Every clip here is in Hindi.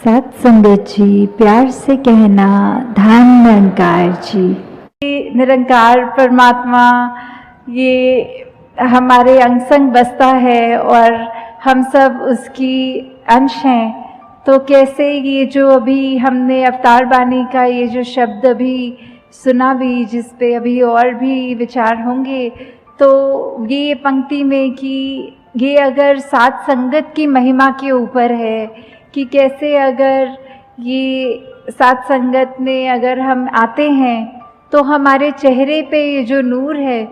सत्संगत जी, प्यार से कहना धन निरंकार जी। निरंकार परमात्मा ये हमारे अंग संग बसता है और हम सब उसकी अंश हैं। तो कैसे ये जो अभी हमने अवतार बानी का ये जो शब्द अभी सुना भी, जिस पे अभी और भी विचार होंगे, तो ये पंक्ति में कि ये अगर सात संगत की महिमा के ऊपर है कि कैसे अगर ये सात संगत में अगर हम आते हैं तो हमारे चेहरे पे ये जो नूर है,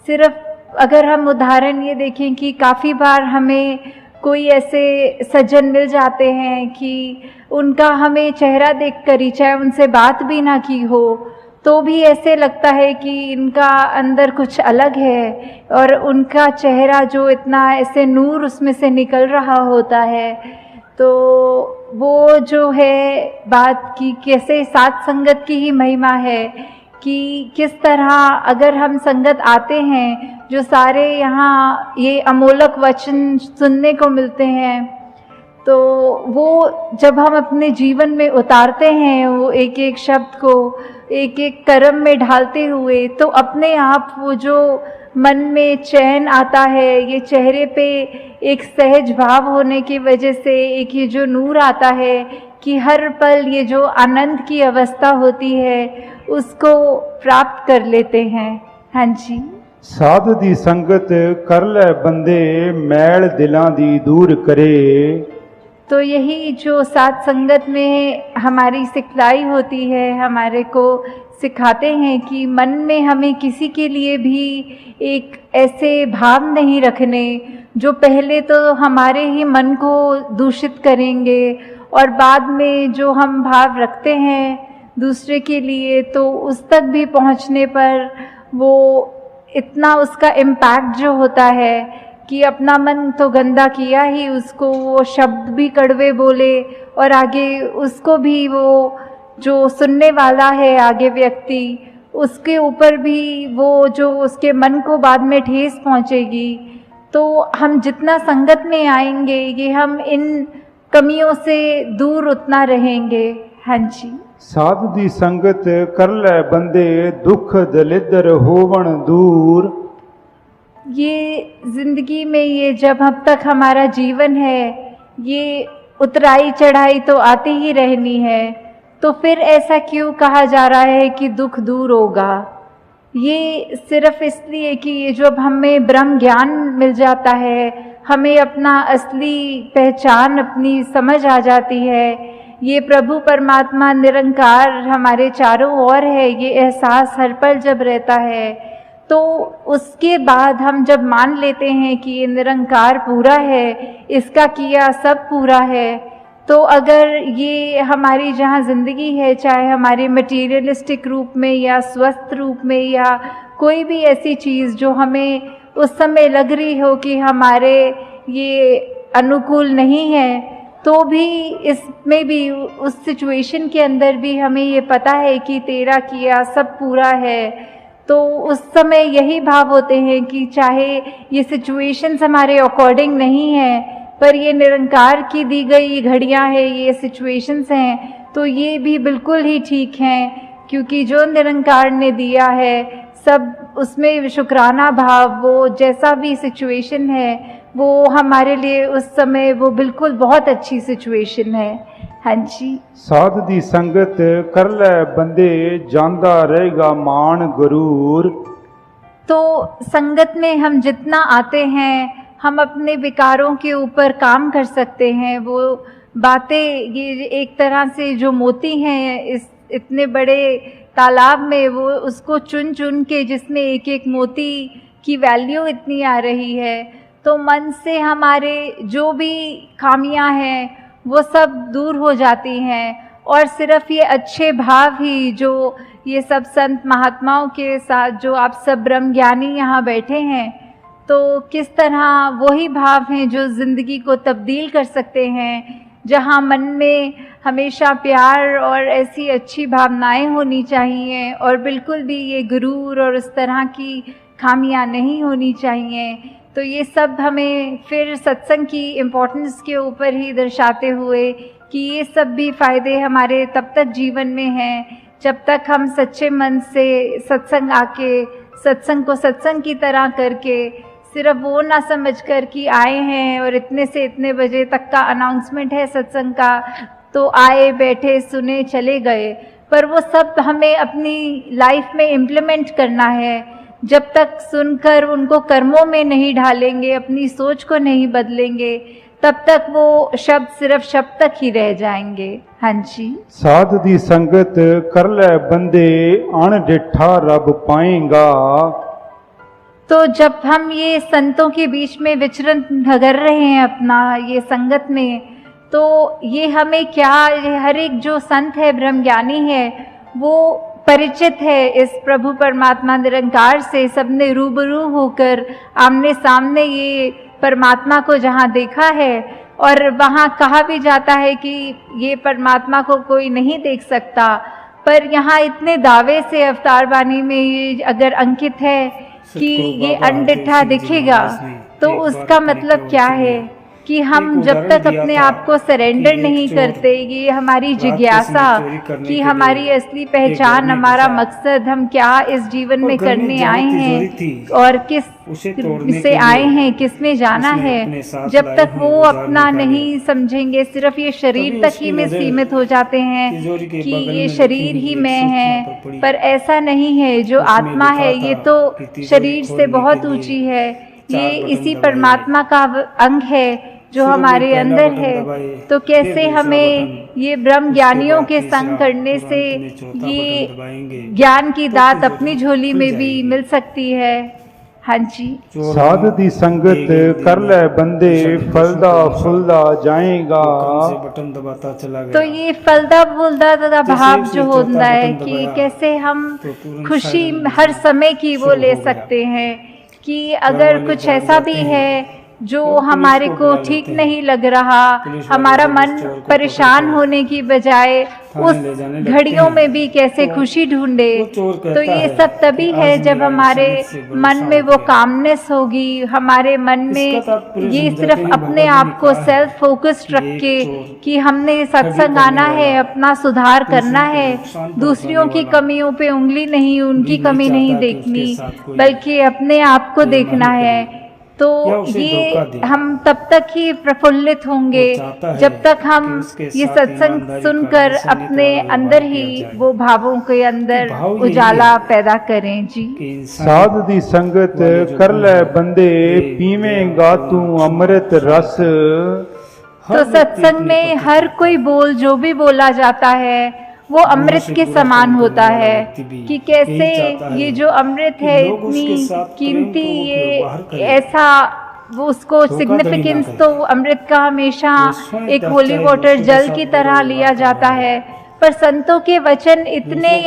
सिर्फ अगर हम उदाहरण ये देखें कि काफ़ी बार हमें कोई ऐसे सज्जन मिल जाते हैं कि उनका हमें चेहरा देखकर ही, चाहे उनसे बात भी ना की हो, तो भी ऐसे लगता है कि इनका अंदर कुछ अलग है और उनका चेहरा जो इतना ऐसे नूर उसमें से निकल रहा होता है। तो वो जो है बात की कैसे सात संगत की ही महिमा है कि किस तरह अगर हम संगत आते हैं, जो सारे यहाँ ये अमोलक वचन सुनने को मिलते हैं, तो वो जब हम अपने जीवन में उतारते हैं, वो एक एक शब्द को एक एक कर्म में ढालते हुए, तो अपने आप वो जो मन में चैन आता है, ये चेहरे पे एक सहज भाव होने की वजह से एक ये जो नूर आता है कि हर पल ये जो आनंद की अवस्था होती है उसको प्राप्त कर लेते हैं। हाँ जी। साध दी संगत कर ले बंदे, मैल दिलां दी दूर करे। तो यही जो सात संगत में हमारी सिखलाई होती है, हमारे को सिखाते हैं कि मन में हमें किसी के लिए भी एक ऐसे भाव नहीं रखने जो पहले तो हमारे ही मन को दूषित करेंगे, और बाद में जो हम भाव रखते हैं दूसरे के लिए, तो उस तक भी पहुंचने पर वो इतना उसका इम्पैक्ट जो होता है कि अपना मन तो गंदा किया ही, उसको वो शब्द भी कड़वे बोले और आगे उसको भी वो जो सुनने वाला है आगे व्यक्ति, उसके ऊपर भी वो जो उसके मन को बाद में ठेस पहुंचेगी। तो हम जितना संगत में आएंगे ये हम इन कमियों से दूर उतना रहेंगे। हाँ जी। साध दी संगत कर ले बंदे, दुख दलिदर होवन दूर। ये जिंदगी में ये जब अब तक हमारा जीवन है, ये उतराई चढ़ाई तो आती ही रहनी है, तो फिर ऐसा क्यों कहा जा रहा है कि दुख दूर होगा? ये सिर्फ इसलिए कि ये जब हमें ब्रह्म ज्ञान मिल जाता है, हमें अपना असली पहचान अपनी समझ आ जाती है, ये प्रभु परमात्मा निरंकार हमारे चारों ओर है, ये एहसास हर पल जब रहता है, तो उसके बाद हम जब मान लेते हैं कि ये निरंकार पूरा है, इसका किया सब पूरा है, तो अगर ये हमारी जहाँ ज़िंदगी है, चाहे हमारे मटेरियलिस्टिक रूप में या स्वस्थ रूप में या कोई भी ऐसी चीज़ जो हमें उस समय लग रही हो कि हमारे ये अनुकूल नहीं है, तो भी इसमें भी उस सिचुएशन के अंदर भी हमें ये पता है कि तेरा किया सब पूरा है, तो उस समय यही भाव होते हैं कि चाहे ये सिचुएशंस हमारे अकॉर्डिंग नहीं है, पर ये निरंकार की दी गई घड़ियां हैं, ये सिचुएशंस हैं, तो ये भी बिल्कुल ही ठीक हैं, क्योंकि जो निरंकार ने दिया है सब उसमें शुक्राना भाव, वो जैसा भी सिचुएशन है वो हमारे लिए उस समय वो बिल्कुल बहुत अच्छी सिचुएशन है। हाँ जी। साध दी संगत कर ले बंदे, जांदा रहेगा मान गरूर। तो संगत में हम जितना आते हैं, हम अपने विकारों के ऊपर काम कर सकते हैं। वो बातें ये एक तरह से जो मोती हैं इस इतने बड़े तालाब में, वो उसको चुन चुन के जिसमें एक एक मोती की वैल्यू इतनी आ रही है, तो मन से हमारे जो भी खामियां हैं वो सब दूर हो जाती हैं, और सिर्फ ये अच्छे भाव ही जो ये सब संत महात्माओं के साथ जो आप सब ब्रह्म ज्ञानी यहाँ बैठे हैं, तो किस तरह वही भाव हैं जो ज़िंदगी को तब्दील कर सकते हैं। जहाँ मन में हमेशा प्यार और ऐसी अच्छी भावनाएं होनी चाहिए, और बिल्कुल भी ये गुरूर और उस तरह की खामियां नहीं होनी चाहिए। तो ये सब हमें फिर सत्संग की इम्पोर्टेंस के ऊपर ही दर्शाते हुए कि ये सब भी फायदे हमारे तब तक जीवन में हैं जब तक हम सच्चे मन से सत्संग आके सत्संग को सत्संग की तरह करके सिर्फ वो ना समझकर कि आए हैं और इतने से इतने बजे तक का अनाउंसमेंट है सत्संग का, तो आए बैठे सुने चले गए, पर वो सब हमें अपनी लाइफ में इम्प्लीमेंट करना है। जब तक सुनकर उनको कर्मों में नहीं ढालेंगे, अपनी सोच को नहीं बदलेंगे, तब तक वो शब्द सिर्फ शब्द तक ही रह जाएंगे। हाँ जी। साध दी संगत कर ले बंदे अण डिठा रब पाएगा। तो जब हम ये संतों के बीच में विचरण कर रहे हैं अपना ये संगत में, तो ये हमें क्या, हर एक जो संत है ब्रह्मज्ञानी है वो परिचित है इस प्रभु परमात्मा निरंकार से। सबने रूबरू होकर आमने सामने ये परमात्मा को जहाँ देखा है, और वहाँ कहा भी जाता है कि ये परमात्मा को कोई नहीं देख सकता, पर यहाँ इतने दावे से अवतार वाणी में ये अगर अंकित है कि ये अनडिठा दिखेगा, तो उसका मतलब क्या है कि हम जब तक अपने आप को सरेंडर नहीं करते, ये हमारी जिज्ञासा कि हमारी असली पहचान, हमारा मकसद, हम क्या इस जीवन में करने आए हैं और किस से आए हैं, किस में जाना है, जब तक वो अपना नहीं समझेंगे, सिर्फ ये शरीर तक ही में सीमित हो जाते हैं कि ये शरीर ही मैं है, पर ऐसा नहीं है। जो आत्मा है ये तो शरीर से बहुत ऊंची है, ये इसी परमात्मा का अंग है जो हमारे अंदर है। तो कैसे हमें ये ब्रह्म ज्ञानियों के संग करने से ये ज्ञान की दात अपनी झोली में भी मिल सकती है। हाँ जी। साध दी संगत कर ले बंदे फलदा फुलदा जाएगा। बटन दबाता चला गया। तो ये फलदा फुलदा का भाव जो होता है कि कैसे हम खुशी हर समय की वो ले सकते हैं, कि अगर कुछ ऐसा भी है जो हमारे को ठीक नहीं लग रहा, हमारा मन परेशान होने की बजाय उस घड़ियों में भी कैसे खुशी ढूंढे, तो ये सब तभी है जब हमारे मन में वो कामनेस होगी, हमारे मन में ये सिर्फ अपने आप को सेल्फ फोकस्ड रख के कि हमने सत्संग आना है, अपना सुधार करना है, दूसरों की कमियों पे उंगली नहीं, उनकी कमी नहीं देखनी, बल्कि अपने आप को देखना है। तो ये हम तब तक ही प्रफुल्लित होंगे जब तक हम ये सत्संग सुनकर अपने अंदर ही वो भावों के अंदर उजाला पैदा करें। जी। साध दी संगत कर ले बंदे पीवेंगा तू अमृत रस। तो सत्संग में हर कोई बोल जो भी बोला जाता है वो अमृत के समान होता है, कि कैसे ये जो अमृत है इतनी कीमती, ये ऐसा वो उसको सिग्निफिकेंस तो अमृत का हमेशा एक होली वाटर जल की तरह लिया जाता है, पर संतों के वचन इतने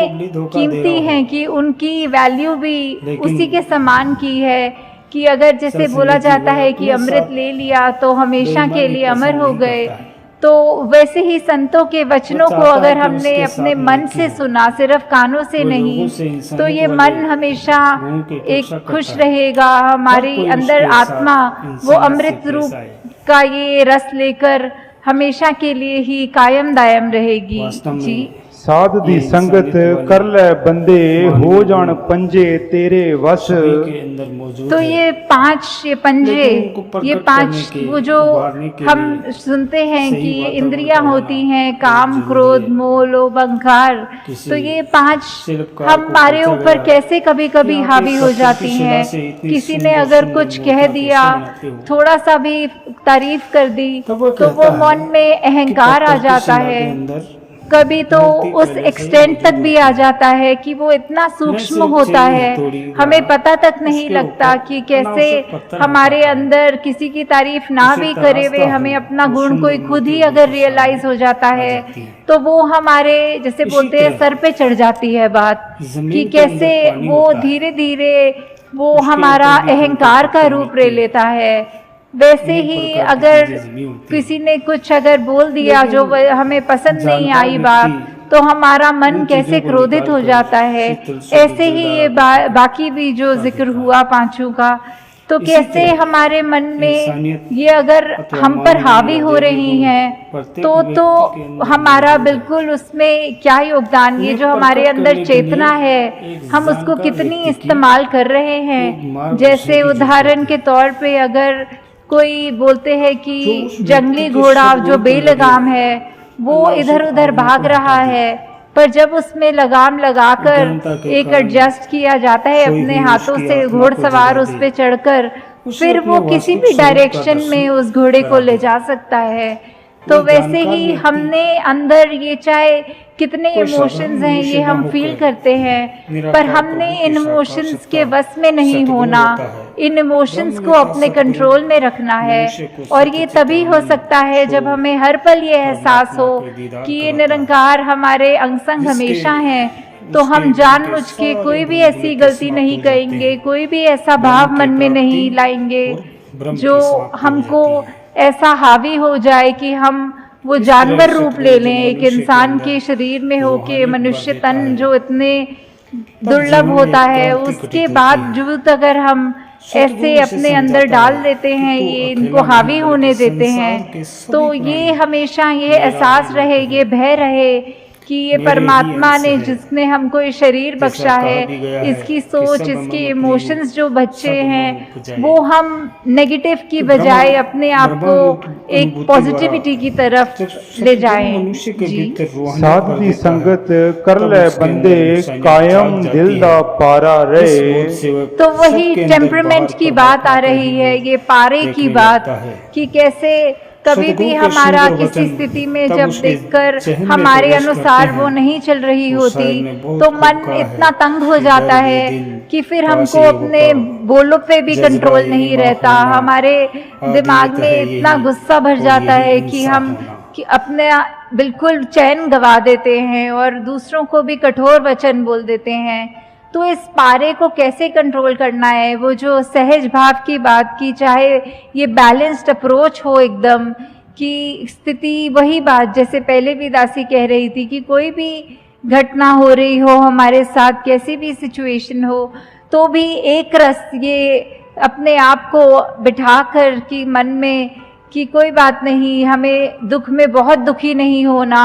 कीमती हैं कि उनकी वैल्यू भी उसी के समान की है, कि अगर जैसे बोला जाता है कि अमृत ले लिया तो हमेशा के लिए अमर हो गए, तो वैसे ही संतों के वचनों को अगर हमने अपने मन से सुना, सिर्फ कानों से नहीं, तो ये मन हमेशा एक खुश रहेगा, हमारी अंदर आत्मा वो अमृत रूप का ये रस लेकर हमेशा के लिए ही कायम दायम रहेगी। जी। साध दी संगत कर ले बंदे हो जान पंजे तेरे वश। तो ये पंजे, ये पांच वो जो हम सुनते हैं कि ये इंद्रियां होती हैं, काम क्रोध मोह लोभ अहंकार, तो ये पांच हमारे ऊपर कैसे कभी कभी हावी हो जाती हैं। किसी ने अगर कुछ कह दिया, थोड़ा सा भी तारीफ कर दी, तो वो मन में अहंकार आ जाता है, कभी तो उस एक्सटेंट तक भी आ जाता है कि वो इतना सूक्ष्म होता है, हमें पता तक नहीं लगता कि कैसे हमारे अंदर किसी की तारीफ ना भी करे हुए हमें अपना गुण कोई खुद ही अगर रियलाइज हो जाता है, तो वो हमारे जैसे बोलते हैं सर पे चढ़ जाती है बात, कि कैसे वो धीरे धीरे वो हमारा अहंकार का रूप ले लेता है। वैसे ही अगर किसी ने कुछ अगर बोल दिया जो हमें पसंद नहीं आई बात, तो हमारा मन कैसे क्रोधित हो जाता है। ऐसे ही ये बाकी भी जो जिक्र हुआ पांचों का, तो इसी कैसे तरह हमारे मन में इंसानियत ये अगर अथवा हम पर मानवीय हावी हो दैवीय रही गुण हैं प्रत्येक तो व्यक्ति के अंदर हमारा मौजूद है। बिल्कुल उसमें क्या योगदान, ये उन्हें जो हमारे प्रकट अंदर करने के लिए चेतना है एक हम उसको जानकार कितनी व्यक्ति की इस्तेमाल कर रहे एक हैं। मार्गदर्शन जैसे की जरूरत उदाहरण है। के तौर पे अगर कोई बोलते हैं जो कि उस व्यक्ति जंगली के घोड़ा सद्गुण जो को बेलगाम लगे, है वो अल्लाह उसे इधर उधर आत्मा भाग को रहा हटा दे। है, पर जब उसमें लगाम लगाकर उदारता के एक कारण एडजस्ट किया जाता है खोई अपने हुई हाथों उसकी से, आत्मा को घोड़सवार जगा उस दे। पे चढ़कर उसे फिर अपने वो किसी वास्तविक भी स्वरूप का डायरेक्शन दर्शन में उस घोड़े को करा ले दे। जा सकता है। तो वह वैसे जानकार ही व्यक्ति हमने अंदर ये चाहे कितने कोई साधारण इमोशंस हैं मनुष्य ये न हम होकर फील करते हैं, पर निराकार हमने प्रभु की इन साकार इमोशंस सत्ता के बस में नहीं सतगुरु होना, होता है। इन इमोशंस ब्रह्म को का अपने सतगुरु कंट्रोल में रखना है। मनुष्य को और ये सत्य तभी हो चितावनी सकता है जब छोड़ हमें हर पल ये एहसास परमात्मा हो के दीदार कि ये कराता है। निरंकार हमारे अंग-संग जिसके हमेशा हैं। तो उसके हम उनके जानबूझ के सारे कोई भी भूल ऐसी भुलैया गलती समाप्त नहीं हो जाते करेंगे, हैं। कोई भी ऐसा ब्रह्म भाव की मन में प्राप्ति नहीं लाएंगे और ब्रह्म की जो समाप्ति हो हमको जाती है। ऐसा हावी हो जाए कि हम वो इस जानवर तरह रूप सतगुरु ले जब लें, एक मनुष्य के इंसान अंदर के शरीर में हो के रूहानियत मनुष्य भर देता तन है, जो इतने तब दुर्लभ जीवन में होता एक है, क्रांति उसके घटित होती है। बावजूद अगर हम सतगुरु ऐसे उसे अपने अंदर समझाता डाल है देते कि हैं, तू ये अकेला इनको हावी नहीं, होने बल्कि देते संसार हैं, के सभी तो ये प्राणी हमेशा ये मेरा एहसास ही रहे, रूप ये है। भय रहे कि ये मेरे ही परमात्मा अंश ने है। जिसने हमको ये शरीर जैसा बख्शा कहा है, भी गया है इसकी कि सोच, सब इसके मम इमोशंस जो बच्चे सब मम हैं उपजाए। वो हम नेगेटिव की तो बजाय अपने आप को ब्रह्म एक अनुभूति पॉजिटिविटी द्वारा की तरफ जब ले सतगुरु जाएं। मनुष्य के जी भीतर रूहानियत साध भर दी देता है, संगत कर तब ले उसके बंदे अंदर इंसानियत कायम जाग जाती दिल है। दा पारा इस रहे। बोध से वह तो वही सबके अंदर टेम्परमेंट बाहर की बात आ परमात्मा का रही ही है, रूप ये पारे की देखने बात लगता है। कि कैसे कभी सतगुरु भी के हमारा सुंदर किसी वचन स्थिति में तब जब उसके देखकर जहन में हमारे प्रवेश अनुसार करते वो हैं। नहीं चल रही तो होती शायद मैं बहुत तो खूब मन कहा है इतना तंग हो कि जाता डर ये है दिन कि फिर काश हमको ये अपने होता, बोलों पे भी जज्बा कंट्रोल यही नहीं माँ रहता, होना, हमारे दिमाग आदियत में है इतना यही गुस्सा भर और जाता यही है कि इंसान हम होना। कि अपने बिल्कुल चैन गवा देते हैं और दूसरों को भी कठोर वचन बोल देते हैं। तो इस पारे को कैसे कंट्रोल करना है, वो जो सहज भाव की बात की, चाहे ये बैलेंस्ड अप्रोच हो एकदम की स्थिति, वही बात जैसे पहले भी दासी कह रही थी कि कोई भी घटना हो रही हो हमारे साथ, कैसी भी सिचुएशन हो, तो भी एक रस ये अपने आप को बिठाकर कि मन में कि कोई बात नहीं, हमें दुख में बहुत दुखी नहीं होना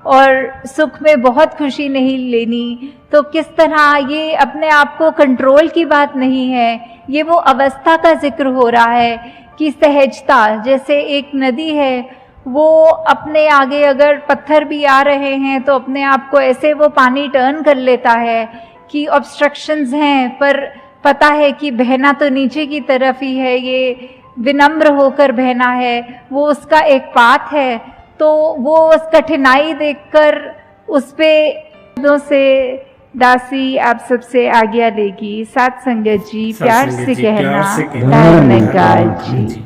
और सुख में बहुत खुशी नहीं लेनी। तो किस तरह ये अपने आप को कंट्रोल की बात नहीं है, ये वो अवस्था का जिक्र हो रहा है कि सहजता, जैसे एक नदी है वो अपने आगे अगर पत्थर भी आ रहे हैं तो अपने आप को ऐसे वो पानी टर्न कर लेता है कि ऑब्स्ट्रक्शंस हैं, पर पता है कि बहना तो नीचे की तरफ ही है, ये विनम्र होकर बहना है, वो उसका एक पाथ है। तो वो उस कठिनाई देखकर उस पे से दासी आप सबसे आज्ञा लेगी। साथ संगत जी, प्यार से कहना, धन्यवाद जी।